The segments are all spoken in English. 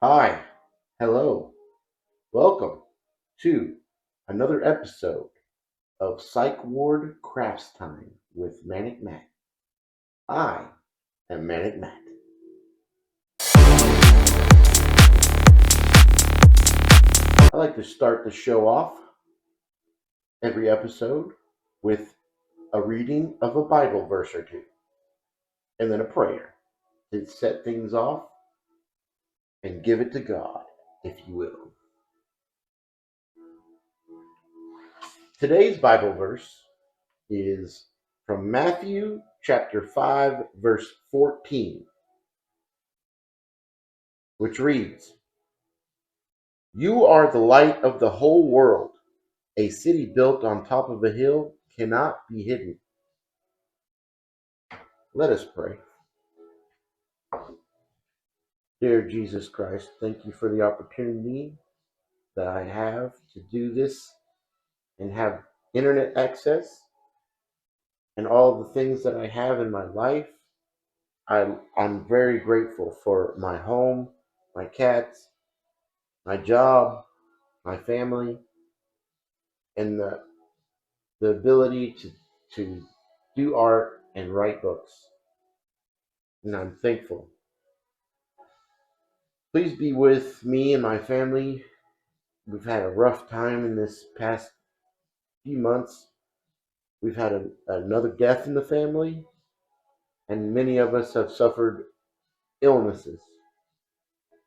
Hi, hello, welcome to another episode of Psych Ward Crafts Time with Manic Matt. I am Manic Matt. I like to start the show off every episode with a reading of a Bible verse or two, and then a prayer to set things off and give it to God, if you will. Today's Bible verse is from Matthew chapter 5, verse 14, which reads, "You are the light of the whole world. A city built on top of a hill cannot be hidden." Let us pray. Dear Jesus Christ, thank you for the opportunity that I have to do this and have internet access and all the things that I have in my life. I'm very grateful for my home, my cats, my job, my family, and the ability to do art and write books. And I'm thankful. Please be with me and my family. We've had a rough time in this past few months. We've had another death in the family, and many of us have suffered illnesses.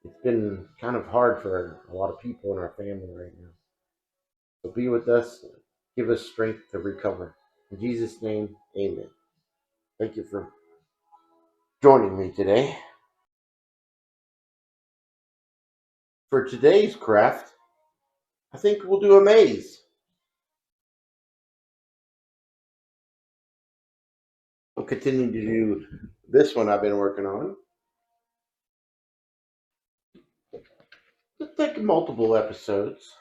It's been kind of hard for a lot of people in our family right now. So be with us, give us strength to recover. In Jesus' name, amen. Thank you for joining me today. For today's craft, I think we'll do a maze. We'll continue to do this one I've been working on. Let's take multiple episodes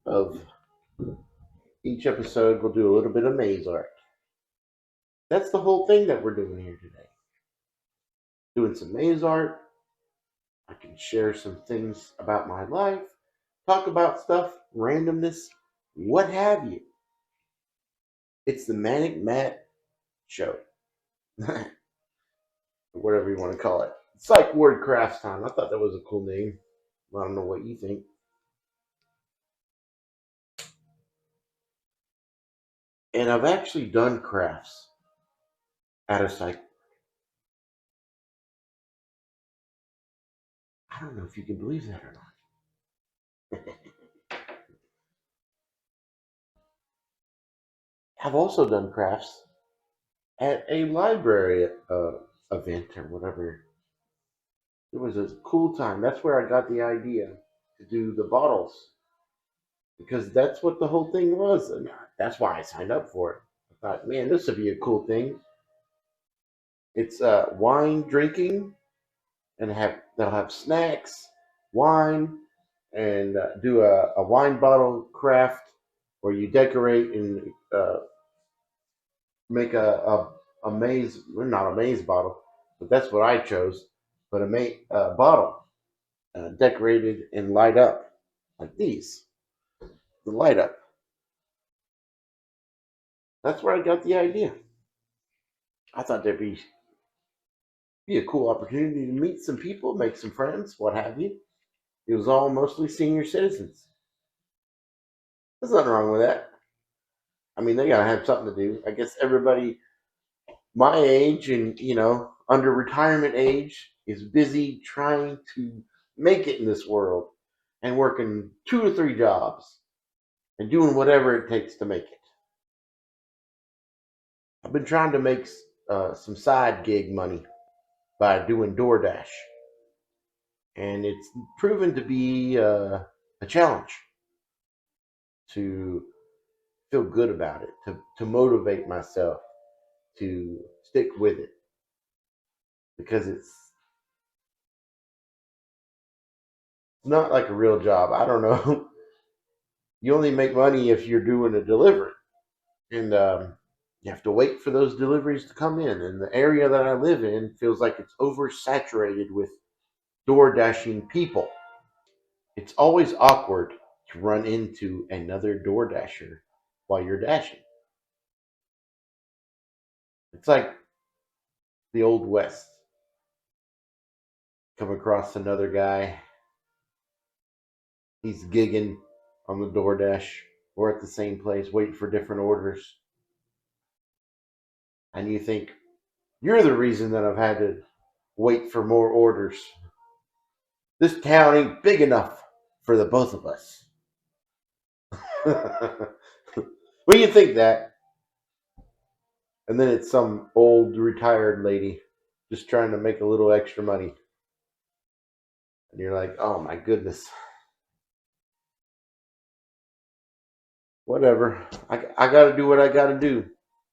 of each episode. We'll do a little bit of maze art. That's the whole thing that we're doing here today. Doing some maze art. I can share some things about my life, talk about stuff, randomness, what have you. It's the Manic Matt show. Whatever you want to call it. Psych Ward Crafts Time. I thought that was a cool name. I don't know what you think. And I've actually done crafts at a psych. I don't know if you can believe that or not. I've also done crafts at a library event or whatever. It was a cool time. That's where I got the idea to do the bottles because that's what the whole thing was. And that's why I signed up for it. I thought, man, this would be a cool thing. It's wine drinking, and they'll have snacks, wine, and do a wine bottle craft where you decorate and make a maze, well, not a maze bottle, but that's what I chose. But a bottle decorated and light up like these, the light up. That's where I got the idea. I thought there'd be a cool opportunity to meet some people, make some friends, what have you. It was all mostly senior citizens. There's nothing wrong with that. I mean, they gotta have something to do. I guess everybody my age and under retirement age is busy trying to make it in this world and working 2 or 3 jobs and doing whatever it takes to make it. I've been trying to make some side gig money by doing DoorDash, and it's proven to be a challenge to feel good about it, to motivate myself to stick with it because it's not like a real job. I don't know. You only make money if you're doing a delivery, and you have to wait for those deliveries to come in. And the area that I live in feels like it's oversaturated with door dashing people. It's always awkward to run into another door dasher while you're dashing. It's like the old west. Come across another guy, he's gigging on the DoorDash. We're at the same place waiting for different orders. And you think, you're the reason that I've had to wait for more orders. This town ain't big enough for the both of us. Well, you think that. And then it's some old retired lady just trying to make a little extra money. And you're like, oh my goodness. Whatever. I got to do what I got to do.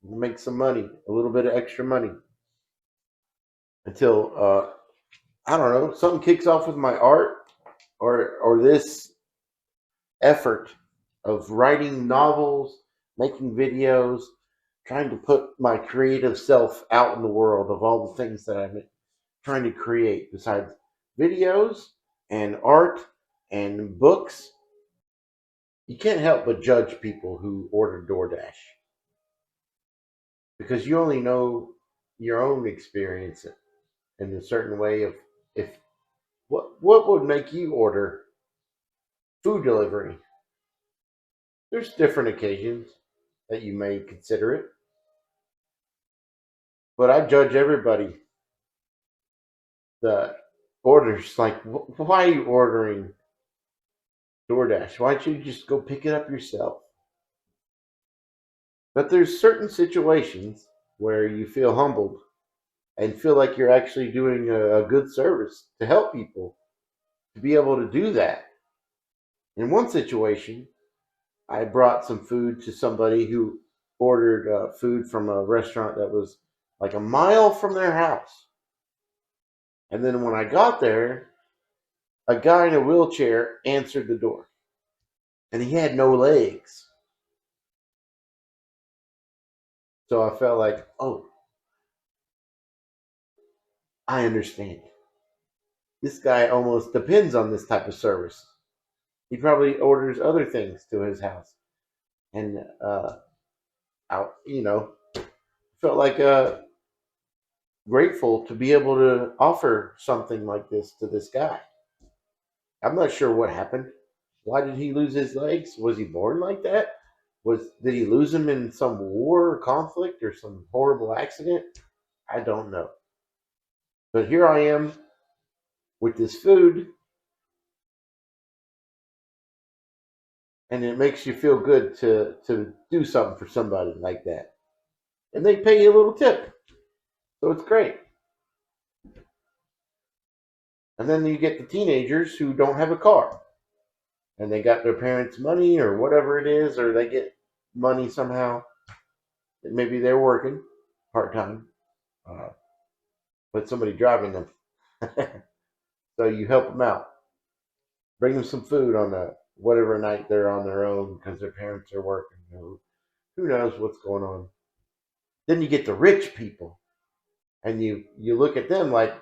Make some money, a little bit of extra money. Until, I don't know, something kicks off with my art or this effort of writing novels, making videos, trying to put my creative self out in the world of all the things that I'm trying to create besides videos and art and books. You can't help but judge people who order DoorDash because you only know your own experience in a certain way of if what would make you order food delivery. There's different occasions that you may consider it, but I judge everybody that orders. Like, why are you ordering DoorDash? Why don't you just go pick it up yourself? But there's certain situations where you feel humbled and feel like you're actually doing a good service to help people to be able to do that. In one situation, I brought some food to somebody who ordered food from a restaurant that was like a mile from their house. And then when I got there, a guy in a wheelchair answered the door, and he had no legs. So I felt like, oh, I understand. This guy almost depends on this type of service. He probably orders other things to his house, and I, felt like grateful to be able to offer something like this to this guy. I'm not sure what happened. Why did he lose his legs? Was he born like that? Did he lose them in some war or conflict or some horrible accident? I don't know. But here I am with this food, and it makes you feel good to do something for somebody like that. And they pay you a little tip. So it's great. And then you get the teenagers who don't have a car. And they got their parents' money or whatever it is, or they get money somehow. Maybe they're working part time, uh, but somebody driving them. So you help them out. Bring them some food on whatever night they're on their own because their parents are working. Who knows what's going on? Then you get the rich people, and you look at them like,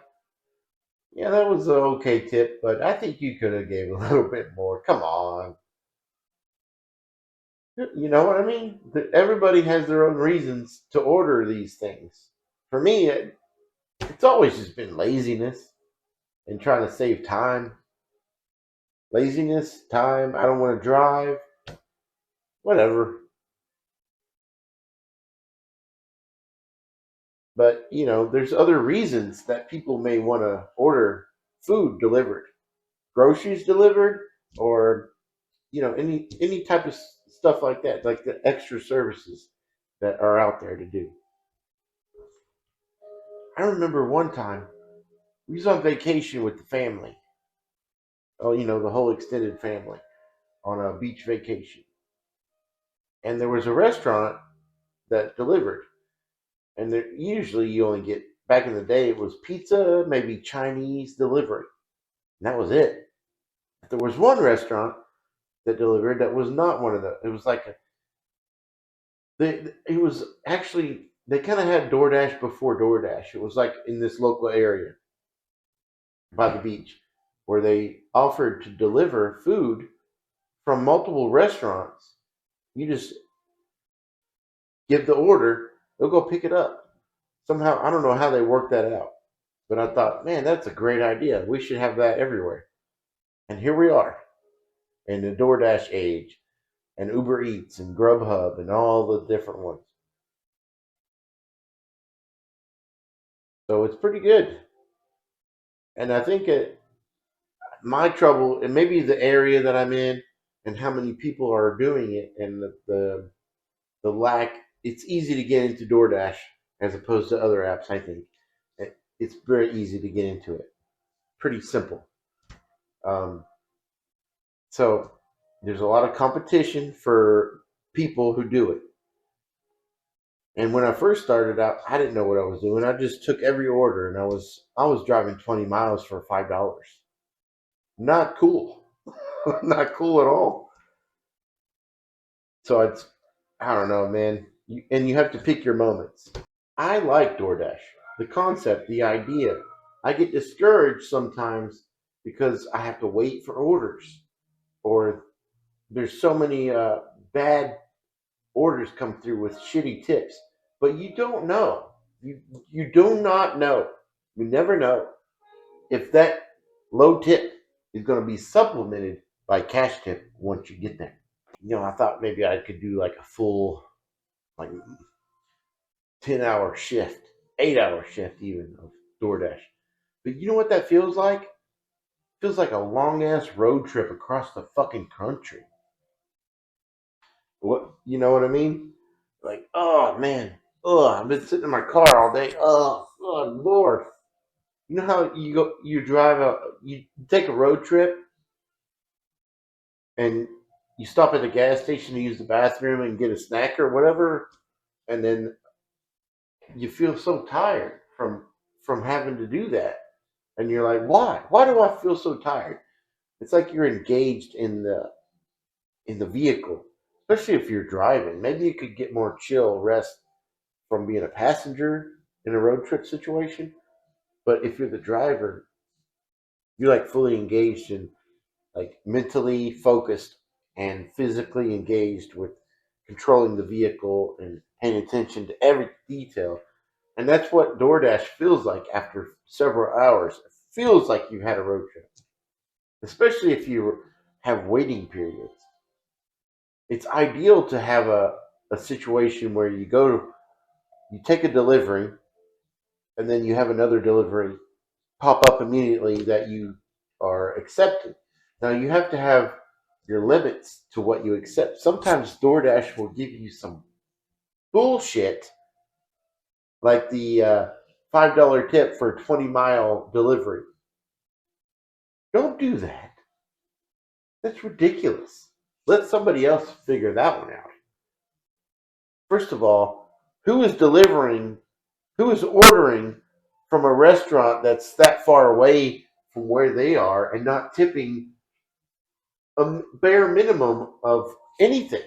yeah, that was an okay tip, but I think you could have gave a little bit more. Come on. You know what I mean? Everybody has their own reasons to order these things. For me, it's always just been laziness and trying to save time. Laziness, time, I don't want to drive, whatever. But, there's other reasons that people may want to order food delivered, groceries delivered, or, any type of stuff like that, like the extra services that are out there to do. I remember one time we was on vacation with the family. Oh, the whole extended family on a beach vacation. And there was a restaurant that delivered. And usually you only get, back in the day, it was pizza, maybe Chinese delivery. And that was it. But there was one restaurant that delivered that was not one of the, it was like it was actually, they kind of had DoorDash before DoorDash. It was like in this local area. by the beach where they offered to deliver food from multiple restaurants. You just give the order, they'll go pick it up. Somehow, I don't know how they worked that out, but I thought, man, that's a great idea. We should have that everywhere. And here we are in the DoorDash age, and Uber Eats and Grubhub and all the different ones. So it's pretty good. And I think my trouble, and maybe the area that I'm in, and how many people are doing it, and the lack. It's easy to get into DoorDash as opposed to other apps. I think it's very easy to get into it. Pretty simple. Um, so there's a lot of competition for people who do it. And when I first started out, I didn't know what I was doing. I just took every order, and I was driving 20 miles for $5. Not cool. Not cool at all. So I don't know, man. And you have to pick your moments. I like DoorDash. The concept, the idea. I get discouraged sometimes because I have to wait for orders, or there's so many bad orders come through with shitty tips. But you don't know. You do not know. You never know if that low tip is going to be supplemented by cash tip once you get there. I thought maybe I could do like a full, like 10-hour shift, 8-hour shift even of DoorDash. But you know what that feels like? It feels like a long ass road trip across the fucking country. What, you know what I mean? Like, oh man, oh, I've been sitting in my car all day. Oh Lord. You know how you take a road trip and you stop at the gas station to use the bathroom and get a snack or whatever, and then you feel so tired from having to do that, and you're like, why do I feel so tired? It's like you're engaged in the vehicle, especially if you're driving. Maybe you could get more chill rest from being a passenger in a road trip situation, but if you're the driver, you're like fully engaged and like mentally focused and physically engaged with controlling the vehicle and paying attention to every detail. And that's what DoorDash feels like after several hours. It feels like you had a road trip, especially if you have waiting periods. It's ideal to have a situation where you take a delivery and then you have another delivery pop up immediately that you are accepting. Now you have to have your limits to what you accept. Sometimes DoorDash will give you some bullshit, like the $5 tip for a 20-mile delivery. Don't do that. That's ridiculous. Let somebody else figure that one out. First of all, who is ordering from a restaurant that's that far away from where they are and not tipping a bare minimum of anything?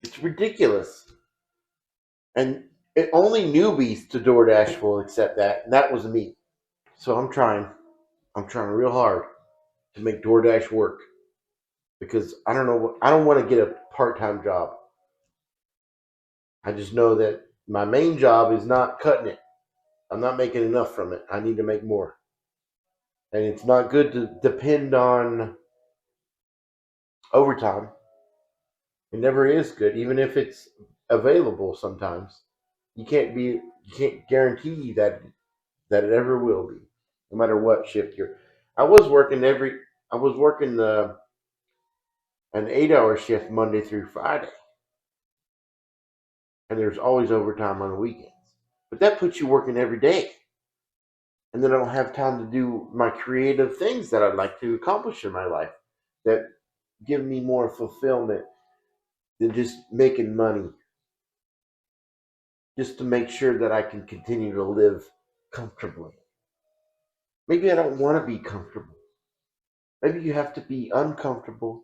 It's ridiculous. And only newbies to DoorDash will accept that, and that was me. So I'm trying. I'm trying real hard to make DoorDash work because I don't know. I don't want to get a part-time job. I just know that my main job is not cutting it. I'm not making enough from it. I need to make more. And it's not good to depend on overtime. It never is good, even if it's available sometimes. You can't guarantee that it ever will be, no matter what shift you're. I was working I was working an 8-hour shift Monday through Friday, and there's always overtime on the weekends. But that puts you working every day, and then I don't have time to do my creative things that I'd like to accomplish in my life that give me more fulfillment than just making money, just to make sure that I can continue to live comfortably. Maybe I don't want to be comfortable. Maybe you have to be uncomfortable,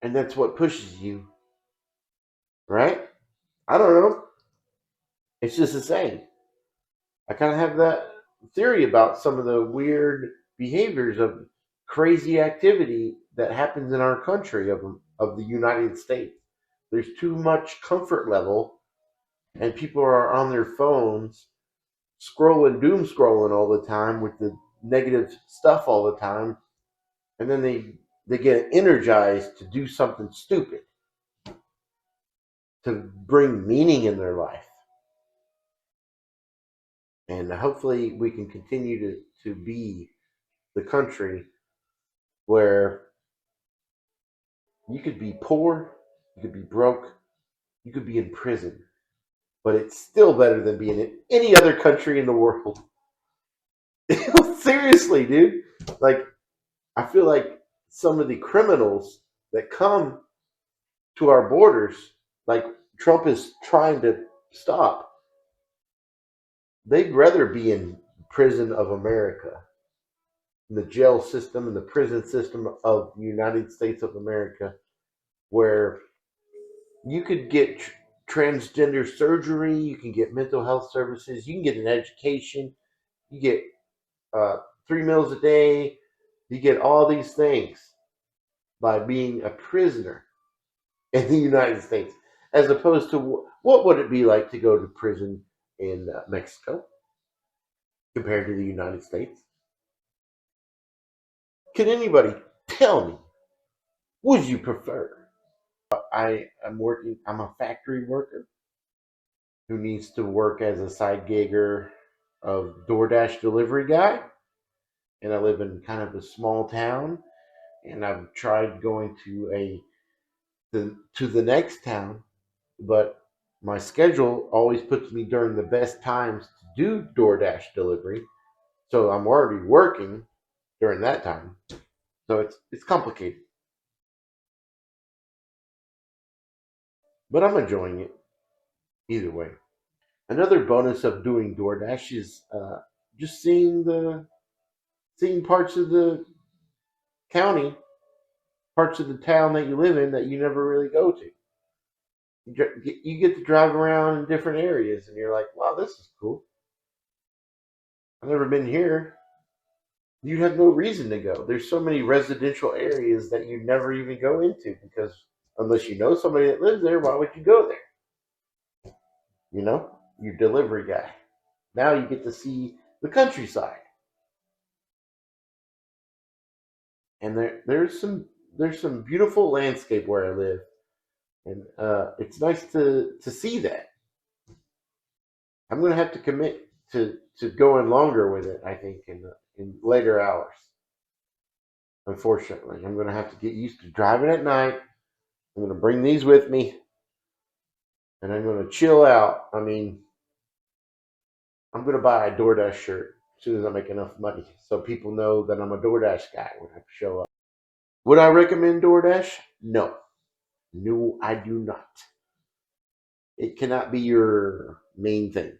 and that's what pushes you, right? I don't know. It's just the same. I kind of have that. theory about some of the weird behaviors of crazy activity that happens in our country of the United States. There's too much comfort level, and people are on their phones scrolling, doom scrolling all the time with the negative stuff all the time, and then they get energized to do something stupid to bring meaning in their life. And hopefully we can continue to be the country where you could be poor, you could be broke, you could be in prison, but it's still better than being in any other country in the world. Seriously, dude. Like, I feel like some of the criminals that come to our borders, like Trump is trying to stop, they'd rather be in prison of America, in the jail system and the prison system of the United States of America, where you could get transgender surgery, you can get mental health services, you can get an education, you get 3 meals a day, you get all these things by being a prisoner in the United States, as opposed to what would it be like to go to prison in Mexico compared to the United States? Can anybody tell me, would you prefer? I'm a factory worker who needs to work as a side gigger of DoorDash delivery guy. And I live in kind of a small town, and I've tried going to the next town, but my schedule always puts me during the best times to do DoorDash delivery. So I'm already working during that time. So it's complicated. But I'm enjoying it either way. Another bonus of doing DoorDash is just seeing parts of the county, parts of the town that you live in that you never really go to. You get to drive around in different areas, and you're like, wow, this is cool. I've never been here. You have no reason to go. There's so many residential areas that you never even go into, because unless you know somebody that lives there, why would you go there? You know, your delivery guy. Now you get to see the countryside. And there's some beautiful landscape where I live, and it's nice to see that. I'm gonna have to commit to going longer with it, I think, in later hours. Unfortunately, I'm gonna have to get used to driving at night. I'm gonna bring these with me, and I'm gonna chill out. I mean, I'm gonna buy a DoorDash shirt as soon as I make enough money, so people know that I'm a DoorDash guy when I show up. Would I recommend DoorDash? No. No, I do not. It cannot be your main thing.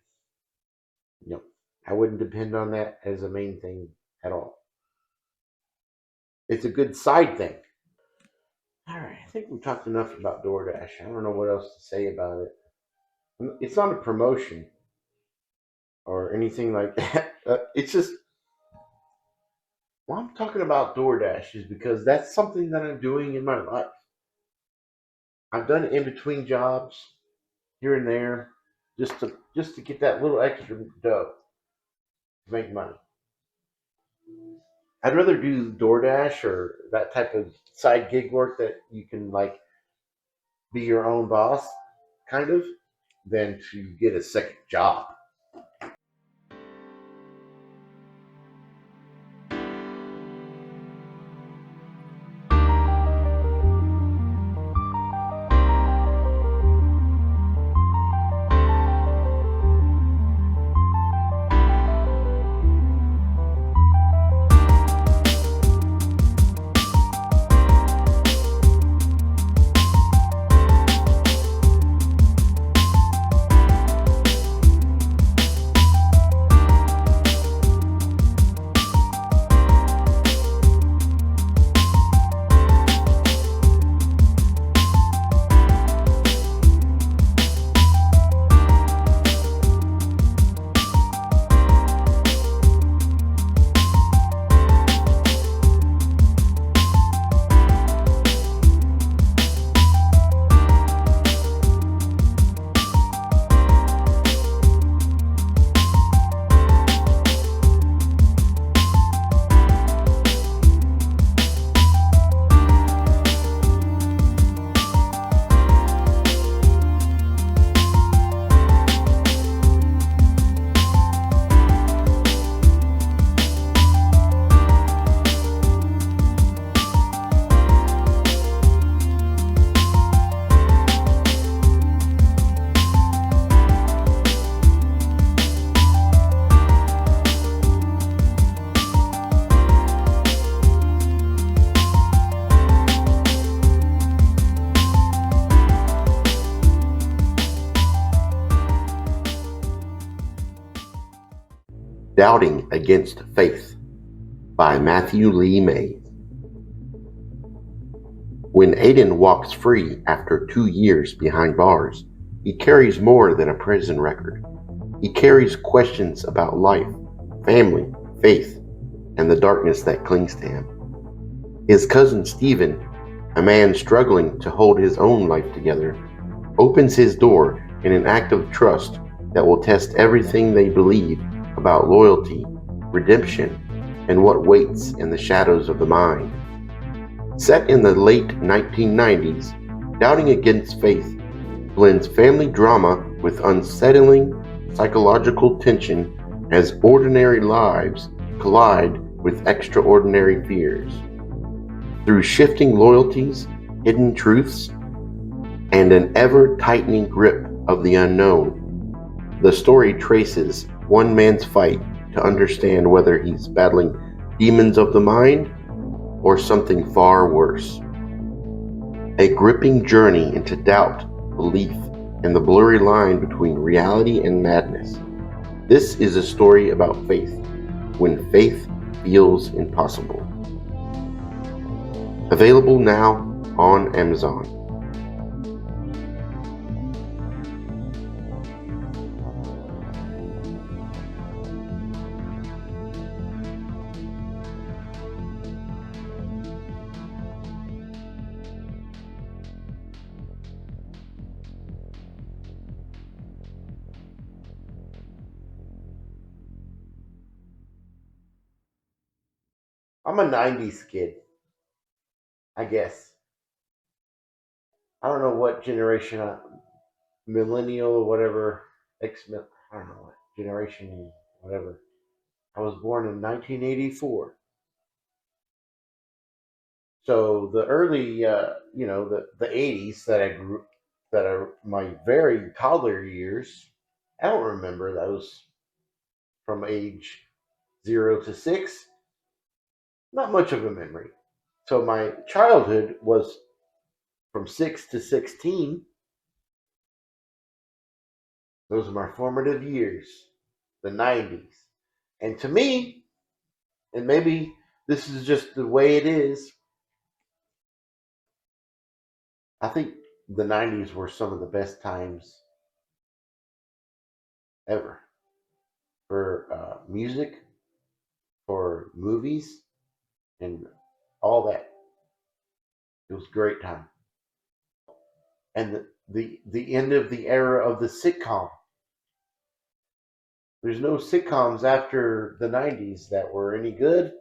No, I wouldn't depend on that as a main thing at all. It's a good side thing. All right, I think we talked enough about DoorDash. I don't know what else to say about it. It's not a promotion or anything like that. It's just, why I'm talking about DoorDash is because that's something that I'm doing in my life. I've done it in between jobs, here and there, just to get that little extra dough to make money. I'd rather do DoorDash or that type of side gig work that you can like be your own boss, kind of, than to get a second job. Doubting Against Faith by Matthew Lee May. When Aiden walks free after 2 years behind bars, he carries more than a prison record. He carries questions about life, family, faith, and the darkness that clings to him. His cousin Stephen, a man struggling to hold his own life together, opens his door in an act of trust that will test everything they believe about loyalty, redemption, and what waits in the shadows of the mind. Set in the late 1990s, Doubting Against Faith blends family drama with unsettling psychological tension as ordinary lives collide with extraordinary fears. Through shifting loyalties, hidden truths, and an ever-tightening grip of the unknown, the story traces one man's fight to understand whether he's battling demons of the mind or something far worse. A gripping journey into doubt, belief, and the blurry line between reality and madness. This is a story about faith, when faith feels impossible. Available now on Amazon. I'm a 90s kid, I guess. I don't know what generation, millennial or whatever, I don't know what generation, whatever. I was born in 1984. So the early, the 80s that I grew, that are my very toddler years, I don't remember those from age 0 to 6. Not much of a memory. So my childhood was from 6 to 16. Those are my formative years, the 90s. And to me, and maybe this is just the way it is, I think the 90s were some of the best times ever for music, for movies, and all that. It was a great time. And the end of the era of the sitcom. There's no sitcoms after the 90s that were any good,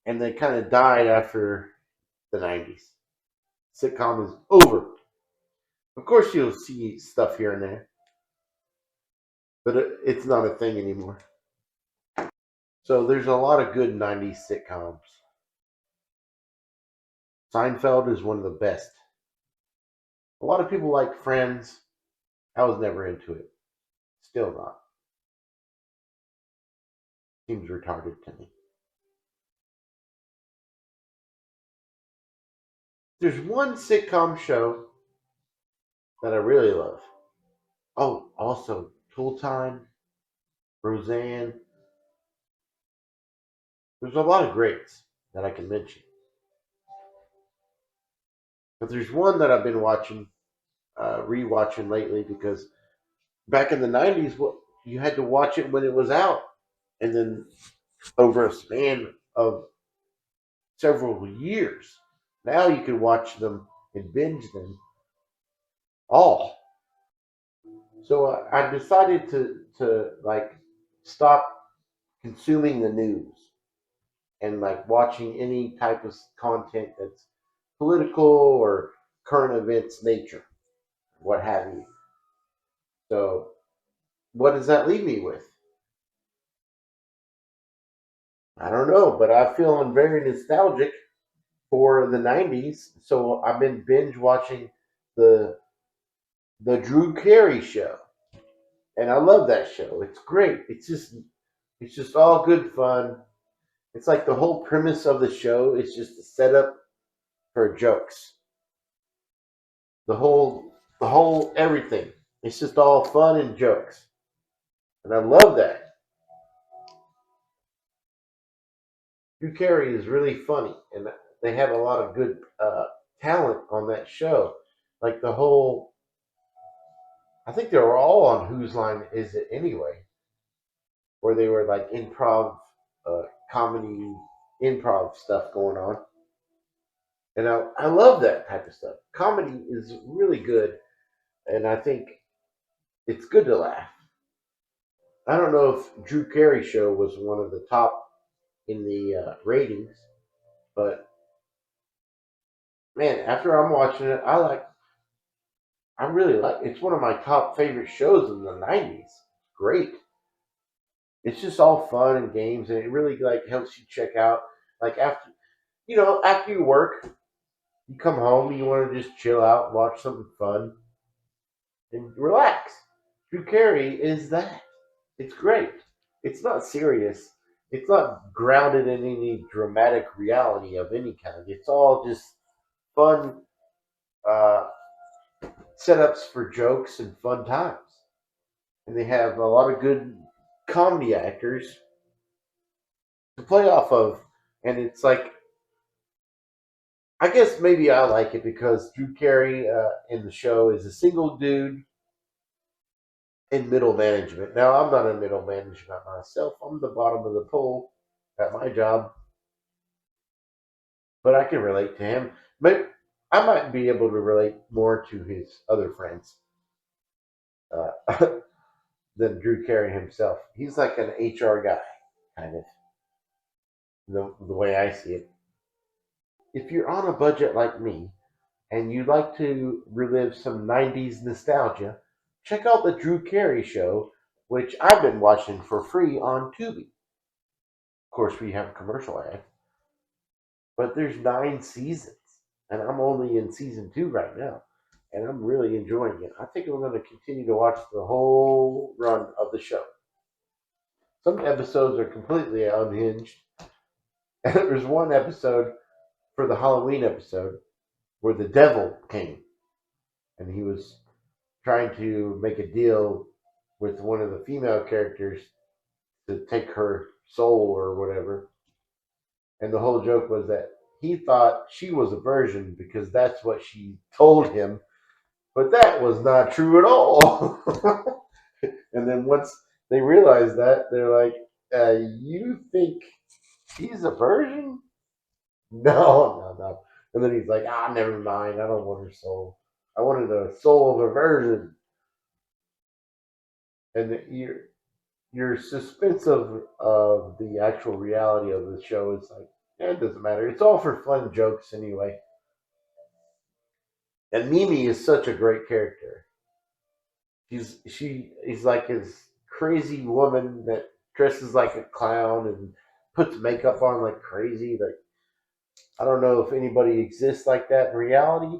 and they kind of died after the 90s. Sitcom is over. Of course, you'll see stuff here and there, but it's not a thing anymore. So there's a lot of good 90s sitcoms. Seinfeld is one of the best. A lot of people like Friends. I was never into it. Still not. Seems retarded to me. There's one sitcom show that I really love. Oh, also Tool Time, Roseanne. There's a lot of greats that I can mention. But there's one that I've been watching, rewatching lately because back in the 90s, you had to watch it when it was out. And then over a span of several years, now you can watch them and binge them all. So I decided to like stop consuming the news and like watching any type of content that's political or current events nature, what have you. So what does that leave me with? I don't know, but I'm feeling very nostalgic for the 90s. So I've been binge watching the the Drew Carey show. And I love that show. It's great. It's just all good fun. It's like the whole premise of the show is just a setup for jokes. The whole everything. It's just all fun and jokes. And I love that. Drew Carey is really funny, and they have a lot of good talent on that show. Like the whole, I think they were all on Whose Line Is It Anyway, where they were like improv, comedy, improv stuff going on. And I love that type of stuff. Comedy is really good, and I think it's good to laugh. I don't know if Drew Carey show was one of the top in the ratings, but man, after I'm watching it, I really like. It's one of my top favorite shows in the '90s. Great. It's just all fun and games, and it really like helps you check out. Like after you work, you come home, you want to just chill out, watch something fun, and relax. Drew Carey is that. It's great. It's not serious. It's not grounded in any dramatic reality of any kind. It's all just fun uh, setups for jokes and fun times. And they have a lot of good comedy actors to play off of. And it's like, I guess maybe I like it because Drew Carey in the show is a single dude in middle management. Now, I'm not in middle management myself. I'm the bottom of the pole at my job, but I can relate to him. But I might be able to relate more to his other friends uh, than Drew Carey himself. He's like an HR guy, kind of, the way I see it. If you're on a budget like me and you'd like to relive some 90s nostalgia, check out the Drew Carey show, which I've been watching for free on Tubi. Of course, we have commercial ads, but there's 9 seasons, and I'm only in season 2 right now, and I'm really enjoying it. I think I'm going to continue to watch the whole run of the show. Some episodes are completely unhinged, and there's one episode for the Halloween episode where the devil came, and he was trying to make a deal with one of the female characters to take her soul or whatever. And the whole joke was that he thought she was a virgin because that's what she told him, but that was not true at all. And then once they realized that, they're like, "You think she's a virgin? No, no, no." And then he's like, "Ah, never mind. I don't want her soul. I wanted the soul of a virgin." And your suspense of the actual reality of the show is like, yeah, it doesn't matter. It's all for fun jokes anyway. And Mimi is such a great character. She's like this crazy woman that dresses like a clown and puts makeup on like crazy. Like I don't know if anybody exists like that in reality,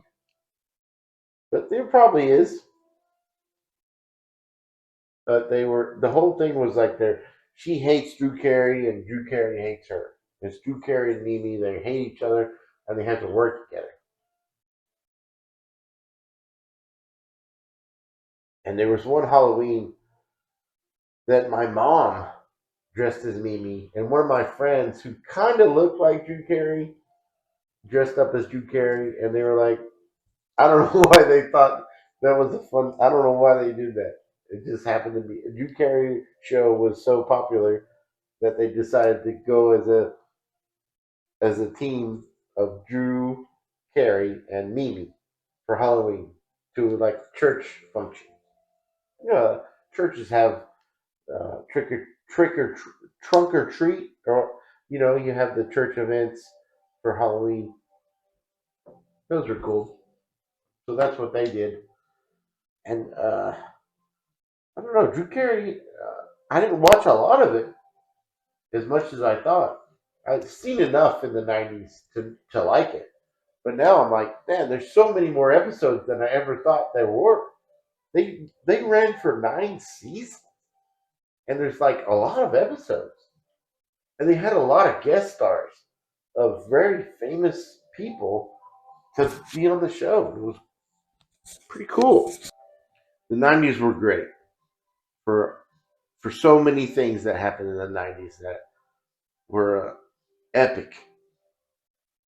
but there probably is. But the whole thing was like she hates Drew Carey and Drew Carey hates her. It's Drew Carey and Mimi. They hate each other and they have to work together. And there was one Halloween that my mom dressed as Mimi, and one of my friends who kind of looked like Drew Carey dressed up as Drew Carey, and they were like, I don't know why they thought that was a fun. I don't know why they did that. It just happened to be a Drew Carey show was so popular that they decided to go as a team of Drew Carey and Mimi for Halloween to like church function. You know, churches have trick or trunk or treat, or you have the church events for Halloween. Those are cool. So that's what they did, and I don't know, Drew Carey. I didn't watch a lot of it as much as I thought. I'd seen enough in the '90s to like it, but now I'm like, man, there's so many more episodes than I ever thought there were. They ran for 9 seasons, and there's like a lot of episodes. And they had a lot of guest stars of very famous people to be on the show. It was pretty cool. The '90s were great for so many things that happened in the '90s that were epic.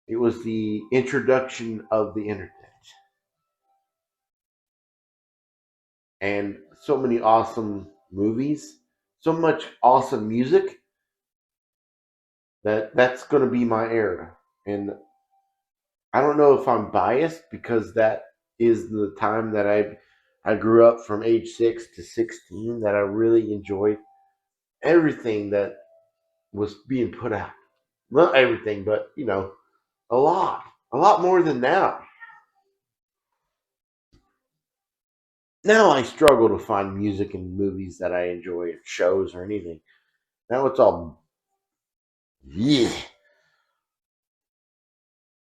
It was the introduction of the internet. And so many awesome movies, so much awesome music that's going to be my era. And I don't know if I'm biased because that is the time that I grew up from age 6 to 16 that I really enjoyed everything that was being put out. Not everything, but a lot more than now. Now I struggle to find music in movies that I enjoy, or shows, or anything. Now it's all, yeah.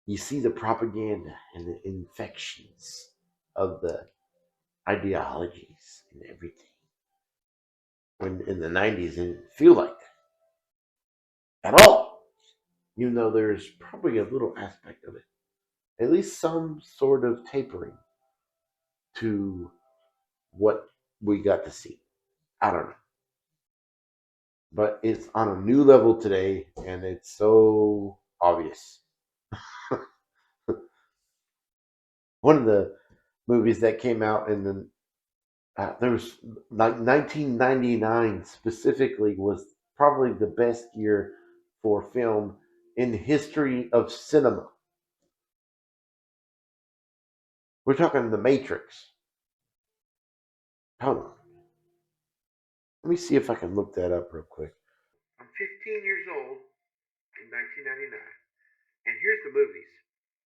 You see the propaganda and the infections of the ideologies and everything. When in the 90s, it didn't feel like that at all. Even though there's probably a little aspect of it. At least some sort of tapering to what we got to see. I don't know. But it's on a new level today, and it's so obvious. One of the movies that came out in the there was like 1999 specifically was probably the best year for film in the history of cinema. We're talking The Matrix. Hold on. Let me see if I can look that up real quick. I'm 15 years old in 1999. And here's the movies.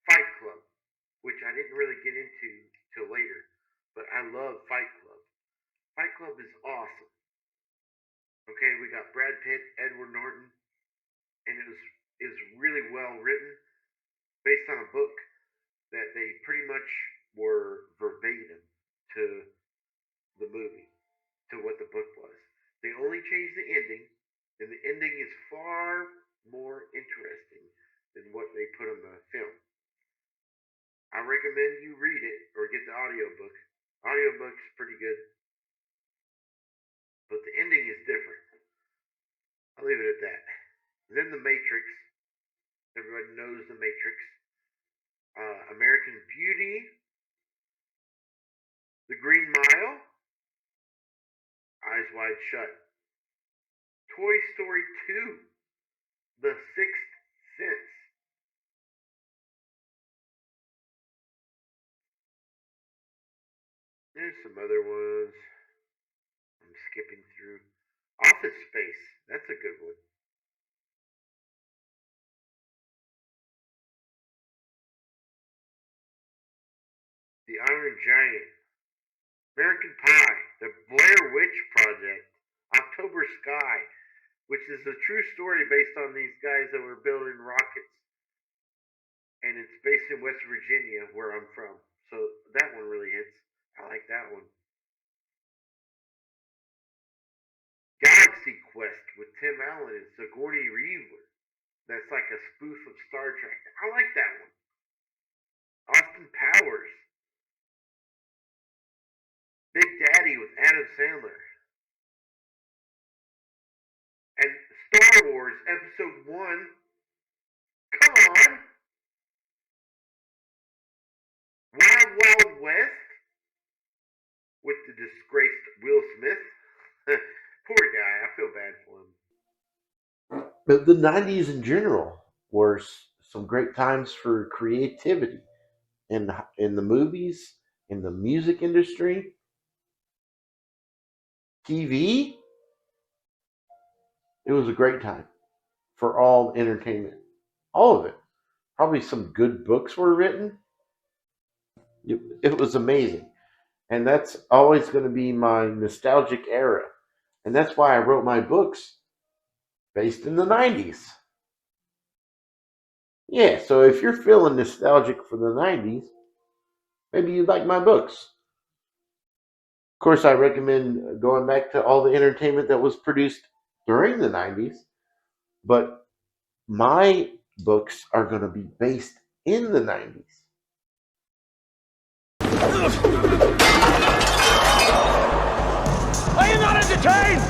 Fight Club, which I didn't really get into till later, but I love Fight Club. Fight Club is awesome. Okay, we got Brad Pitt, Edward Norton, and it was really well written, based on a book that they pretty much were verbatim to the movie, to what the book was. They only changed the ending, and the ending is far more interesting than what they put on the film. I recommend you read it or get the audiobook. Audiobook's pretty good, but the ending is different. I'll leave it at that. Then The Matrix. Everybody knows The Matrix. American Beauty. The Green Mile. Eyes Wide Shut. Toy Story 2. The Sixth Sense. There's some other ones I'm skipping through. Office Space. That's a good one. The Iron Giant. American Pie. The Blair Witch Project. October Sky, which is a true story based on these guys that were building rockets. And it's based in West Virginia, where I'm from. So that one really hits. I like that one. Galaxy Quest with Tim Allen and Sigourney Weaver. That's like a spoof of Star Trek. I like that one. Austin Powers. Big Daddy with Adam Sandler. And Star Wars Episode 1. Come on. Wild Wild West with the disgraced Will Smith. Poor guy. I feel bad for him. But the 90s in general were some great times for creativity in the movies, in the music industry, TV. It was a great time for all entertainment. All of it. Probably some good books were written. It was amazing. And that's always going to be my nostalgic era. And that's why I wrote my books based in the 90s. Yeah, so if you're feeling nostalgic for the 90s, maybe you'd like my books. Of course, I recommend going back to all the entertainment that was produced during the 90s. But my books are going to be based in the 90s. Are you not entertained?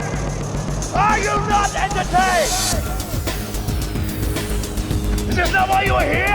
Are you not entertained? That's just not why you were here!